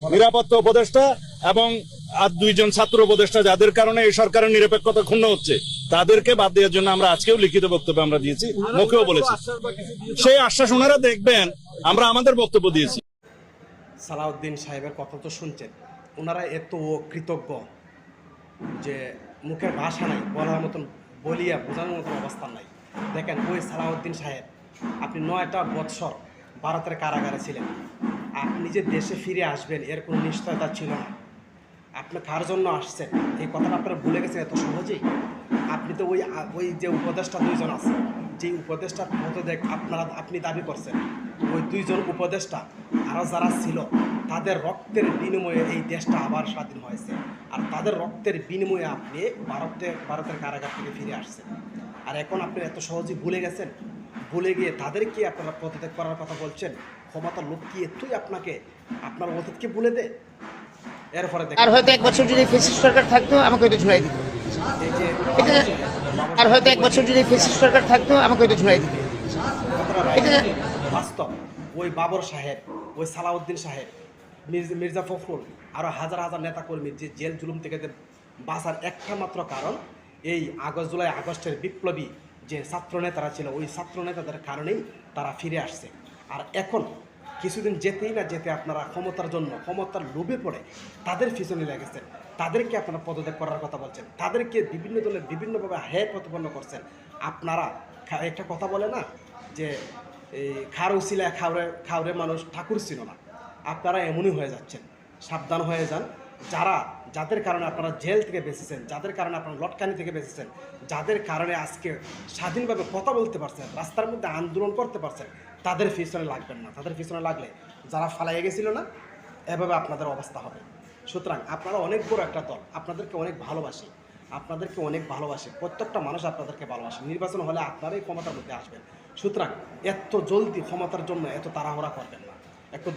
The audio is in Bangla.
নিরাপত্তা উপদেষ্টা এবং আর দুইজন ছাত্র উপদেষ্টা যাদের কারণে এই সরকারের নিরপেক্ষতা ক্ষুণ্ণ হচ্ছে তাদেরকে বাদ দেওয়ার জন্য আমরা আজকেও লিখিত বক্তব্য আমরা দিয়েছি, মুখেও বলেছি। সেই আশ্বাস ওনারা দেখবেন, আমরা আমাদের বক্তব্য দিয়েছি। সালাউদ্দিন সাহেবের কথা তো শুনছেন, ওনারা এত কৃতজ্ঞ যে মুখের ভাষা নাই, বলার মতন বলিয়া বোঝানোর মতন অবস্থা নাই। দেখেন ওই সালাউদ্দিন সাহেব, আপনি 9টা বৎসর ভারতের কারাগারে ছিলেন, আপনি যে দেশে ফিরে আসবেন এর কোনো নিশ্চয়তা ছিল না। আপনি কার জন্য আসছেন এই কথাটা আপনারা ভুলে গেছেন এত সহজেই। আপনি তো ওই যে উপদেষ্টা দুইজন আছে, যে উপদেষ্টার পদত্যাগ আপনি দাবি করছেন, ওই দুইজন উপদেষ্টা আরও যারা ছিল তাদের রক্তের বিনিময়ে এই দেশটা আবার স্বাধীন হয়েছে। আর তাদের রক্তের বিনিময়ে আপনি ভারতের কারাগার থেকে ফিরে আসছেন। আর এখন আপনি এত সহজেই ভুলে গেছেন। ভুলে গিয়ে তাদেরকে আপনারা পদত্যাগ করার কথা বলছেন। ক্ষমতার লোক কি এতই আপনাকে আপনার অতীতকে ভুলে দেয়? এরপরে আর হয়তো 1 বছর যদি ফ্যাসিস্ট সরকার থাকতো আমাকে হয়তো ঝুলাই দিত। আর হয়তো 1 বছর যদি ফ্যাসিস্ট সরকার থাকতো আমাকে হয়তো ঝুলাই দিত। বাস্তব ওই বাবর সাহেব, ওই সালাউদ্দিন সাহেব, মির্জা ফখরুল, আরও হাজার হাজার নেতাকর্মী যে জেল জুলুম থেকে বাঁচার একটা মাত্র কারণ এই জুলাই আগস্টের বিপ্লবী যে ছাত্র নেতারা ছিল, ওই ছাত্র নেতাদের কারণেই তারা ফিরে আসছে। আর এখন কিছুদিন যেতেই না যেতে আপনারা ক্ষমতার জন্য, ক্ষমতার লোভে পড়ে তাদের পিছনে লেগেছেন। তাদেরকে আপনারা পদত্যাগ করার কথা বলছেন, তাদেরকে বিভিন্ন দলে বিভিন্নভাবে হেয় প্রতিপন্ন করছেন। আপনারা একটা কথা বলে না যে এই খার উছিলায় খাওরে মানুষ ঠাকুর ছিল না। আপনারা এমনই হয়ে যাচ্ছেন, সাবধান হয়ে যান। যাদের কারণে আপনারা জেল থেকে বেঁচেছেন, যাদের কারণে আপনারা লটকানি থেকে বেঁচেছেন, যাদের কারণে আজকে স্বাধীনভাবে কথা বলতে পারছেন, রাস্তার মধ্যে আন্দোলন করতে পারছেন, তাদের পিছনে লাগবেন না। তাদের পিছনে লাগলে যারা ফালাইয়ে গেছিল না, এভাবে আপনাদের অবস্থা হবে। সুতরাং আপনারা অনেক বড় একটা দল, আপনাদেরকে অনেক ভালোবাসি, প্রত্যেকটা মানুষ আপনাদেরকে ভালোবাসে। নির্বাচন হলে আপনারাই ক্ষমতার মধ্যে আসবেন। সুতরাং এত জলদি ক্ষমতার জন্য এত তাড়াহুড়া করবেন না। একটু